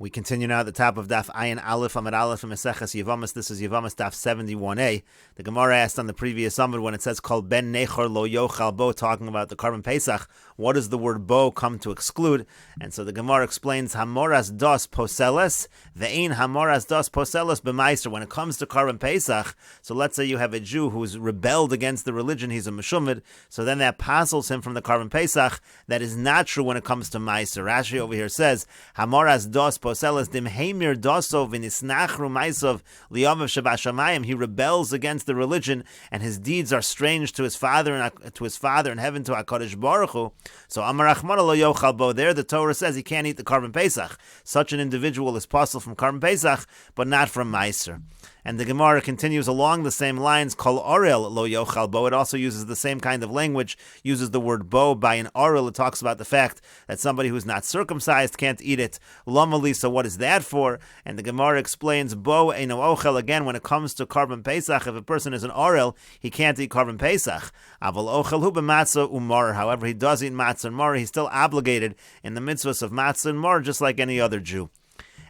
We continue now at the top of Daf Ayin Aleph Amud Aleph in Mesechet Yevamos. This is Yevamos Daf 71a. The Gemara asked on the previous Amud when it says Kol ben nechor lo yochal bo, talking about the Karban Pesach, what does the word bo come to exclude? And so the Gemara explains Hamoras dos poseles ve'ein Hamoras dos poseles b'maiser. When it comes to Karban Pesach, so let's say you have a Jew who's rebelled against the religion, he's a Meshumid, so then that passes him from the Karban Pesach. That is not true when it comes to Maiser. Rashi over here says Hamoras dos poseles dimheimir dosov v'nisnachru maisov li'avav shabashamayim. He rebels against the religion, and his deeds are strange to his father in heaven, to HaKadosh Baruch Hu. So Amar Rachmana lo yochal bo. There the Torah says he can't eat the Karban Pesach. Such an individual is possible from Karban Pesach, but not from Maiser. And the Gemara continues along the same lines, Kol orel lo yochal bo. It also uses the same kind of language, uses the word bo by an orel. It talks about the fact that somebody who's not circumcised can't eat it. Lomali, so what is that for? And the Gemara explains, bo eino ochel. Again, when it comes to Karban Pesach, if a person is an orel, he can't eat Karban Pesach. Aval ochel hu b'matzah umar. However, he does eat matzah and mar. He's still obligated in the mitzvahs of matzah and mar, just like any other Jew.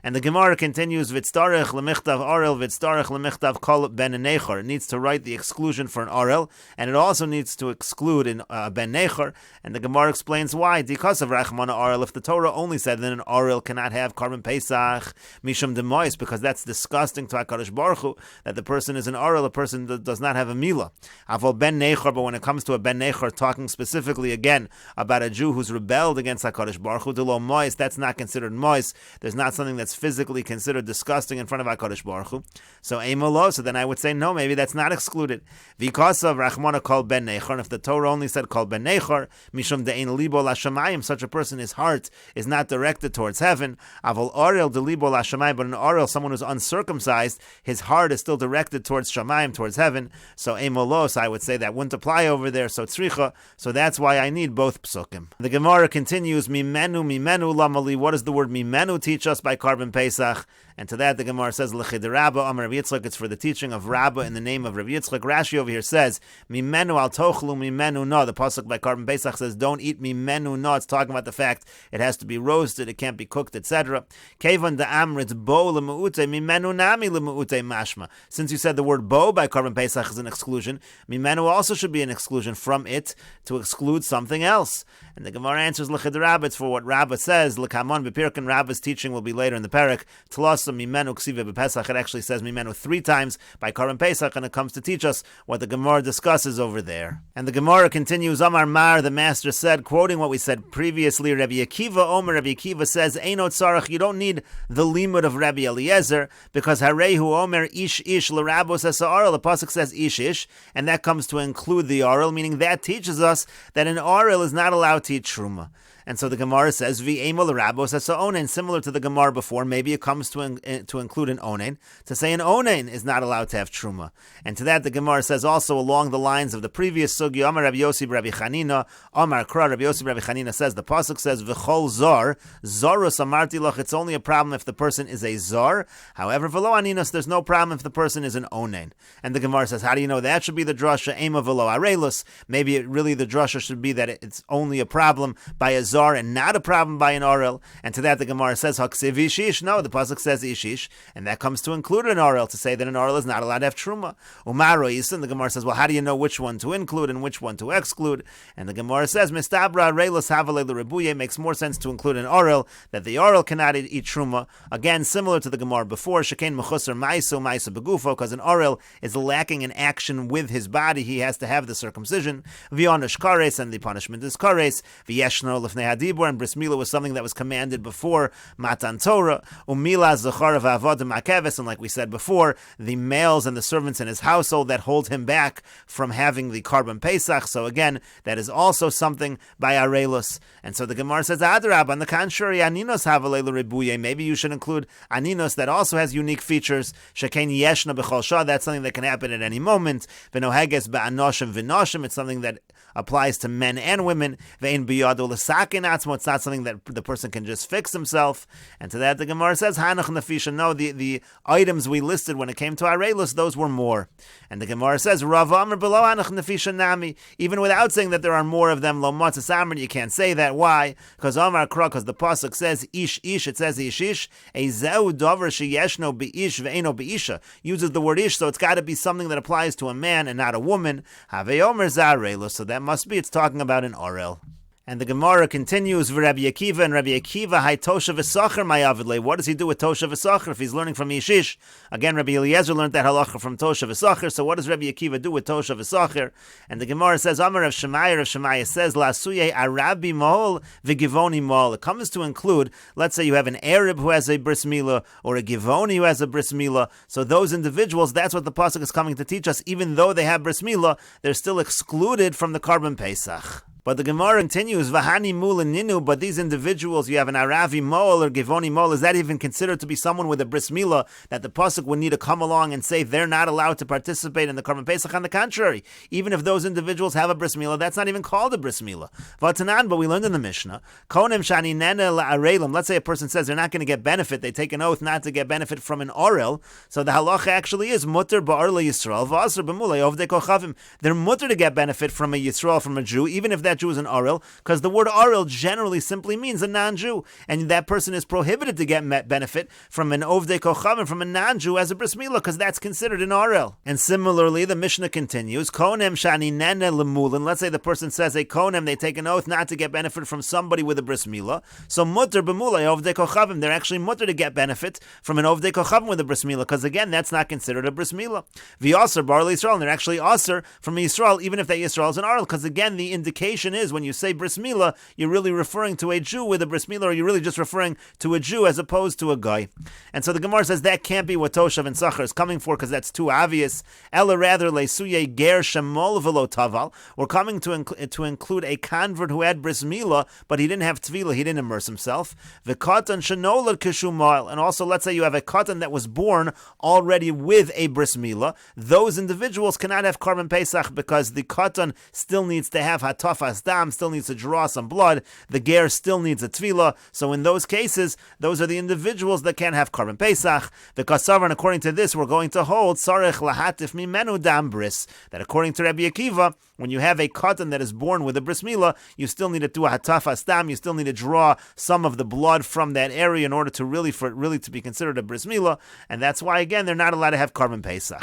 And the Gemara continues, V'tzarech lemichtav orel, v'tzarech lemichtav kol ben nechor. It needs to write the exclusion for an orel, and it also needs to exclude an ben nechor. And the Gemara explains why. Because of Rachmana orel, if the Torah only said that an orel cannot have Karban Pesach, mishum demois, because that's disgusting to HaKadosh Baruch Hu, that the person is an orel, a person that does not have a milah. Avol ben nechor, but when it comes to a ben nechor, talking specifically again about a Jew who's rebelled against HaKadosh Baruch Hu, delo mois, that's not considered mois. There's not something that's physically considered disgusting in front of HaKadosh Baruch Hu. So Eimolo, so then I would say no, maybe that's not excluded. Because of Rachmana kol ben nechor, and if the Torah only said kol ben nechor, mishum de'ein libo lashamayim, such a person, his heart is not directed towards heaven. Avol orel de libo lashamayim, but an orel, someone who's uncircumcised, his heart is still directed towards shamayim, towards heaven. So Eimolo, so I would say that wouldn't apply over there. So tzricha, so that's why I need both psukim. The Gemara continues, mimenu lamali. What does the word mimenu teach us by Karban Pesach? And to that the Gemara says, L'chid Rabba Amar Rabbi Yitzchak, it's for the teaching of Rabba in the name of Rabbi Yitzchak. Rashi over here says, Mimenu al tochlu mimenu no. The pasuk by Karban Pesach says, don't eat mimenu no. It's talking about the fact it has to be roasted, it can't be cooked, etc. Kevan da amritz bo lemuute mimenu nami lemuute mashma. Since you said the word bo by Karban Pesach is an exclusion, mimenu also should be an exclusion from it to exclude something else. And the Gemara answers, L'chid Rabba, it's for what Rabba says. L'kamon b'pirkin, Rabba's teaching will be later in the parak. Tlosa mimenu ksiva b'pesach. It actually says mimenu 3 times by Karban Pesach, and it comes to teach us what the Gemara discusses over there. And the Gemara continues, Amar Mar, the master said, quoting what we said previously, Rabbi Akiva Omer, Rabbi Akiva says, Eino tzarach, you don't need the limud of Rabbi Eliezer, because Harehu Omer ish l'rabos esa'arel. The pasuk says ish, and that comes to include the arel, meaning that teaches us that an arel is not allowed to eat truma. And so the Gemara says, V'emo l'rabos esa'onen, similar to the Gemara before, maybe it comes to include an onen, to say an onen is not allowed to have truma. And to that the Gemara says also along the lines of the previous sugi, Amar Rabbi Yossi Rabbi Chanina, Amar Kra, Rabbi Yossi Rabbi Chanina says, the pasuk says, V'chol zar, zarus amarti loch, it's only a problem if the person is a zar. However, v'lo aninos, there's no problem if the person is an onen. And the Gemara says, how do you know that should be the drasha? Ema v'lo arelus. Maybe really the drasha should be that it's only a problem by a zar and not a problem by an orel. And to that the Gemara says, Haksiv ishish. No, the pasuk says ishish, and that comes to include an orel, to say that an orel is not allowed to have truma. Umaro Yisin, the Gemara says, well, how do you know which one to include and which one to exclude? And the Gemara says, Mistabra reilus havale l'rebuye, makes more sense to include an orel, that the orel cannot eat truma. Again, similar to the Gemara before, Shekain mechusar maiso begufo, because an orel is lacking in action with his body, he has to have the circumcision. V'yonush kares, and the punishment is kares. V'yeshno lefnei hadibur, and bris milah was something that was commanded before Matan Torah. Umila zachar v'avodim makeves, and like we said before, the males and the servants in his household that hold him back from having the Karban Pesach. So again, that is also something by Arelus. And so the Gemara says, Adrab, on the contrary, Aninos havale l'ribuye, maybe you should include Aninos that also has unique features. Shekain yeshna b'chol shah, that's something that can happen at any moment. V'noheges ba'anoshim v'noshim, it's something that applies to men and women. Ve'in biyado l'sak atzmo. It's not something that the person can just fix himself. And to that the Gemara says, Hanach nefisha. No, the items we listed when it came to Arelos, those were more. And the Gemara says, Rav Amr below Hanach nefisha nami. Even without saying that there are more of them, lo matzas amr, you can't say that. Why? Because Amar Kra, because the pasuk says ish ish, it says ish ish. A zeu davar sheyeshno beish ve'eno beisha uses the word ish, so it's got to be something that applies to a man and not a woman. Have omer zarelo, so that must be it's talking about an orel. And the Gemara continues, Rabbi Akiva, and Rabbi Akiva, Hai Tosha v'Sacher ma'avidle. What does he do with Tosha v'Sacher if he's learning from Yishish? Again, Rabbi Eliezer learned that halacha from Tosha v'Sacher, so what does Rabbi Akiva do with Tosha v'Sacher? And the Gemara says, Amar Rav Shemaiah says, La'asuye arabi mohol v'givoni mohol. It comes to include, let's say you have an Arab who has a bris milah, or a Givoni who has a bris milah. So those individuals, that's what the pasuk is coming to teach us. Even though they have bris milah, they're still excluded from the Karban Pesach. But the Gemara continues, Vahani mul and ninu, but these individuals, you have an Aravi mol or Givoni mol, is that even considered to be someone with a bris milah that the pasuk would need to come along and say they're not allowed to participate in the Karban Pesach? On the contrary, even if those individuals have a bris milah, that's not even called a bris milah. Vatanan, but we learned in the Mishnah, Konem shani nene la'arelim, let's say a person says they're not going to get benefit, they take an oath not to get benefit from an orel, so the halacha actually is mutter ba'ar Yisrael, v'asr b'mulei ovdei kochavim. They're mutter to get benefit from a Yisrael, from a Jew, even if that Jew is an Arel, because the word Arel generally simply means a non-Jew, and that person is prohibited to get benefit from an Ovdei Kochavim, from a non-Jew as a bris milah, because that's considered an Arel. And similarly, the Mishnah continues, Konem shani nene lemulin, let's say the person says a Konem, they take an oath not to get benefit from somebody with a bris milah, so mutter b'mulei Ovdei Kochavim, they're actually mutter to get benefit from an Ovdei Kochavim with a bris milah, because again, that's not considered a bris milah. V'yasser bar Yisrael, and they're actually asser from Yisrael, even if that Yisrael is an Arel, because again, the indication is when you say bris milah, you're really referring to a Jew with a bris milah, or you're really just referring to a Jew as opposed to a guy. And so the Gemara says that can't be what Toshav and Sachar is coming for, because that's too obvious. Ella rather leisuye ger shemol velo taval. We're coming to include a convert who had bris milah, but he didn't have tefillah, he didn't immerse himself. The katan shenolad kishumal, and also let's say you have a katan that was born already with a bris milah. Those individuals cannot have Karban Pesach because the katan still needs to have hatafas dam, still needs to draw some blood. The ger still needs a tefillah. So in those cases, those are the individuals that can't have Karban Pesach. The kasavar, and according to this, we're going to hold sarech lahatif mimenu dam bris, that according to Rabbi Akiva, when you have a katan that is born with a bris milah, you still need to do a hatafas dam. You still need to draw some of the blood from that area in order to for it really to be considered a bris milah, and that's why again they're not allowed to have Karban Pesach.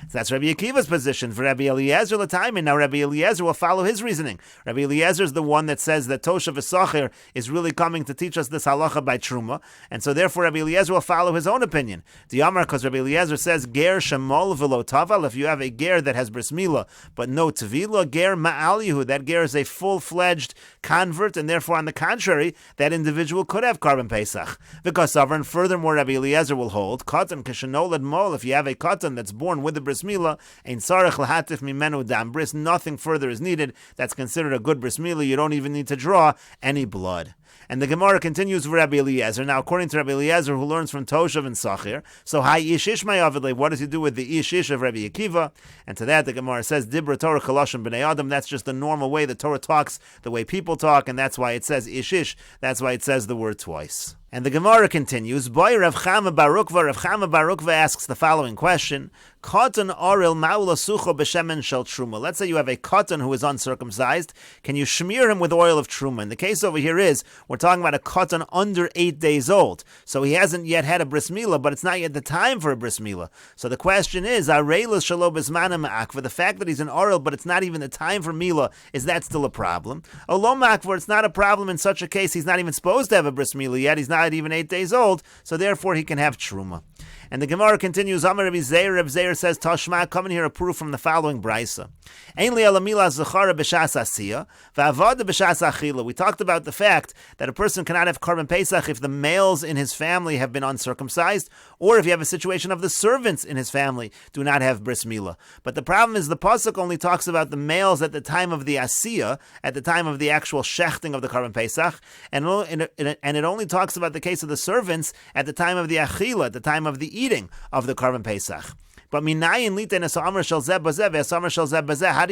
So that's Rabbi Akiva's position. For Rabbi Eliezer l'taimin, now Rabbi Eliezer will follow his reasoning. Rabbi Eliezer is the one that says that Tosha v'Sacher is really coming to teach us this halacha by Truma, and so therefore Rabbi Eliezer will follow his own opinion. The Amar, because Rabbi Eliezer says ger shemol v'lo taval, if you have a ger that has bris milah but no tevila, ger ma'al yehu, that ger is a full-fledged convert, and therefore on the contrary, that individual could have Karban Pesach. Because and furthermore, Rabbi Eliezer will hold katan kishenolad mol, if you have a katan that's born with the bris milah, ein sarech lahatif mimenu dam bris, nothing further is needed. That's considered a good bris milah. You don't even need to draw any blood. And the Gemara continues with Rabbi Eliezer. Now, according to Rabbi Eliezer, who learns from Toshav and Sachir, so Hai Ish Ish Ma'avidle, what does he do with the Ish Ish of Rabbi Akiva? And to that, the Gemara says, Dibra Torah Kalashim B'nei Adam, that's just the normal way the Torah talks, the way people talk, and that's why it says Ish Ish, that's why it says the word twice. And the Gemara continues, Boy Rav Chama Barukva asks the following question, Katan Oril Ma'ula Sucho B'Shemen Shel Truma. Let's say you have a katan who is uncircumcised. Can you smear him with oil of Truma? And the case over here is, we're talking about a katan under 8 days old. So he hasn't yet had a bris milah, but it's not yet the time for a bris milah. So the question is, Areilus Shalo Bismana Ma'akva, the fact that he's an Oril, but it's not even the time for milah, is that still a problem? Olo Ma'akva, it's not a problem in such a case, he's not even supposed to have a bris milah yet, he's not even 8 days old, so therefore he can have Truma. And the Gemara continues, Amar Rabbi Zeir, Rabbi Zeir says, Tashma, come in here a proof from the following brisa. Ein li ala mila zechara b'shas asiyah, v'avada b'shas achila. We talked about the fact that a person cannot have Karban Pesach if the males in his family have been uncircumcised, or if you have a situation of the servants in his family do not have bris milah. But the problem is the pasuk only talks about the males at the time of the asiyah, at the time of the actual shechting of the Karban Pesach, and it only talks about the case of the servants at the time of the achila, at the time of the eating of the Karban Pesach. But minayin liten esamar shel zeh bazeh ve'esamar shel zeh bazeh. How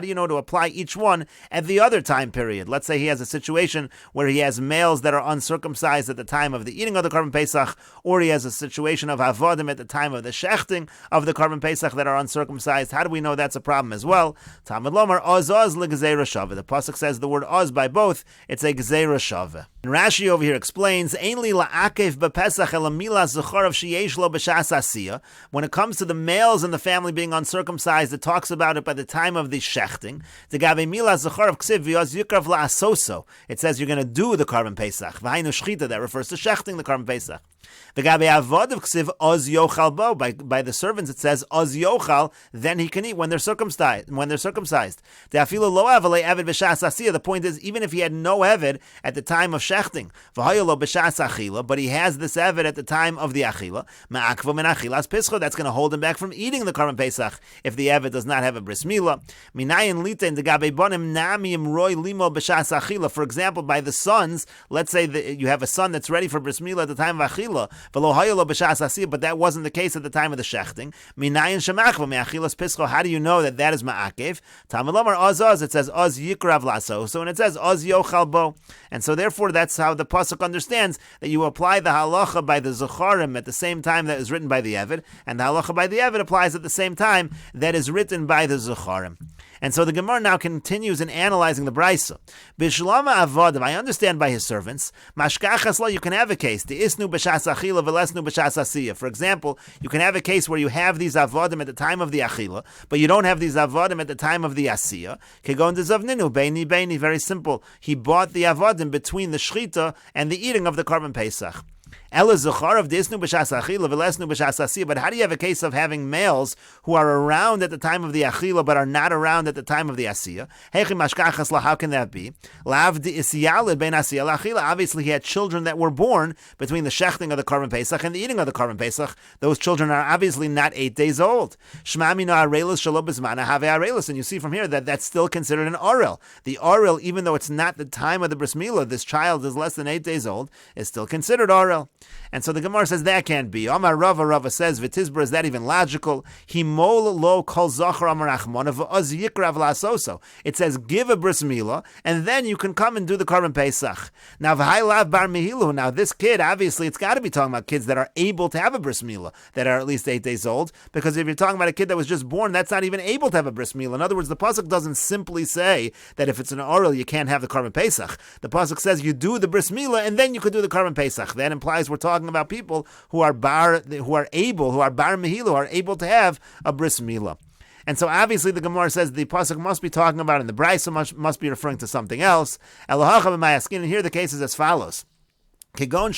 do you know to apply each one at the other time period? Let's say he has a situation where he has males that are uncircumcised at the time of the eating of the Korban Pesach, or he has a situation of avodim at the time of the shechting of the Korban Pesach that are uncircumcised. How do we know that's a problem as well? Talmud lomar oz legezeira shava. The pasuk says the word oz by both. It's a gezeira shava. And Rashi over here explains, Ainli la'akev b'pesach el mila zechorav sheyesh lo b'shas asiyah. When it comes to the males in the family being uncircumcised, it talks about it by the time of the shechting. Degabe mila zechorav ksiv v'yoz yukrav la'asoso. It says you're going to do the Korban Pesach. V'hainu shchita, that refers to shechting the Korban Pesach. Degabe avodav ksiv oz yochal bo. By the servants it says oz yochal, then he can eat when they're circumcised. De'afilu lo avalei eved b'shas asiyah. The point is, even if he had no eved at the time of shechting, but he has this eved at the time of the achila, that's going to hold him back from eating the Korban Pesach if the eved does not have a bris milah. For example, by the sons, let's say that you have a son that's ready for bris milah at the time of achila, but that wasn't the case at the time of the shechting. How do you know that is ma'akev? It says oz yikrav laso, so when it says oz yochal bo, and so therefore that's how the pasuk understands that you apply the halacha by the zecharim at the same time that is written by the eved, and the halacha by the eved applies at the same time that is written by the zecharim. And so the Gemara now continues in analyzing the Braisa. Bishlama avodim, I understand by his servants. Mashkachas la, you can have a case. The isnu b'shas achila v'lesnu b'shas asiyah. For example, you can have a case where you have these avodim at the time of the achila, but you don't have these avodim at the time of the asiyah. Kegon dezavninu beini beini. Very simple. He bought the avodim between the shchita and the eating of the Korban Pesach. But how do you have a case of having males who are around at the time of the achila but are not around at the time of the asiyah? How can that be? Obviously, he had children that were born between the shechting of the Korban Pesach and the eating of the Korban Pesach. Those children are obviously not 8 days old. And you see from here that that's still considered an orel. The orel, even though it's not the time of the bris milah, this child is less than 8 days old, is still considered orel. And so the Gemara says that can't be. Amar Rava says, V'tizbra, is that even logical? Himol lo kol zachar amar achmona v'oz yikrav la'asoso. It says, give a bris milah, and then you can come and do the Korban Pesach. Now, v'hai lav bar mihilu. Now, this kid, obviously, it's got to be talking about kids that are able to have a bris milah, that are at least 8 days old, because if you're talking about a kid that was just born, that's not even able to have a bris milah. In other words, the pasuk doesn't simply say that if it's an oral, you can't have the Korban Pesach. The pasuk says you do the bris milah, and then you could do the Korban Pesach. That implies we're talking about people who are bar mehila, who are able to have a bris milah. And so obviously the Gemara says the pasuk must be talking about, and the Braisa must be referring to something else. And here the case is as follows. We're talking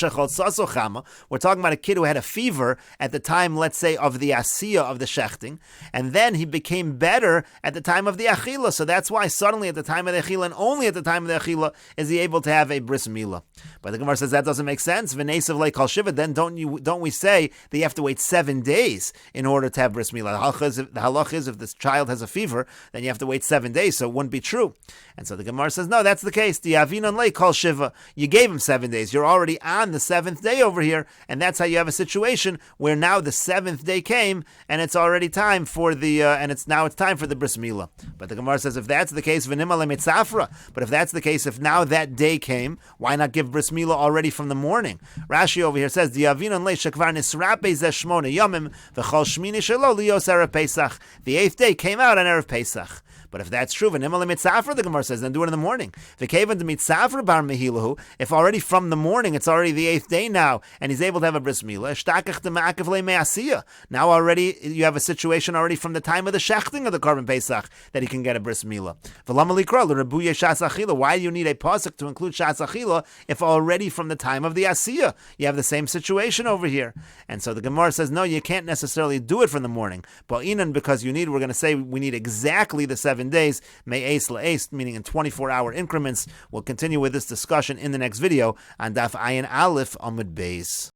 about a kid who had a fever at the time, let's say, of the asiyah of the shechting, and then he became better at the time of the achila. So that's why suddenly at the time of the achila, and only at the time of the achila, is he able to have a bris milah. But the Gemara says that doesn't make sense. V'nesav le kol shiva. Then don't we say that you have to wait 7 days in order to have bris milah? The halach is if this child has a fever, then you have to wait 7 days. So it wouldn't be true. And so the Gemara says no, that's the case. The avinon le kol shiva. You gave him 7 days. You're already on the 7th day over here, and that's how you have a situation where now the 7th day came, and it's already time for the it's time for the bris milah. But the Gemara says if that's the case, v'nimale mitzafra. But if that's the case, if now that day came, why not give bris milah already from the morning? Rashi over here says the avinon le shekvar nisrape zeh shmona yomim v'chol shmini shelo lios erev Pesach. The 8th day came out on erev Pesach. But if that's true, the Gemara says, then do it in the morning. If already from the morning, it's already the 8th day now, and he's able to have a bris milah, now already you have a situation already from the time of the shechting of the Korban Pesach that he can get a bris milah. Why do you need a pasuk to include shas achila if already from the time of the asiyah you have the same situation over here? And so the Gemara says, no, you can't necessarily do it from the morning. But because we're going to say we need exactly the 7 days, me'es la'es, meaning in 24-hour increments. We'll continue with this discussion in the next video on Daf Ayin Aleph Amud Beis.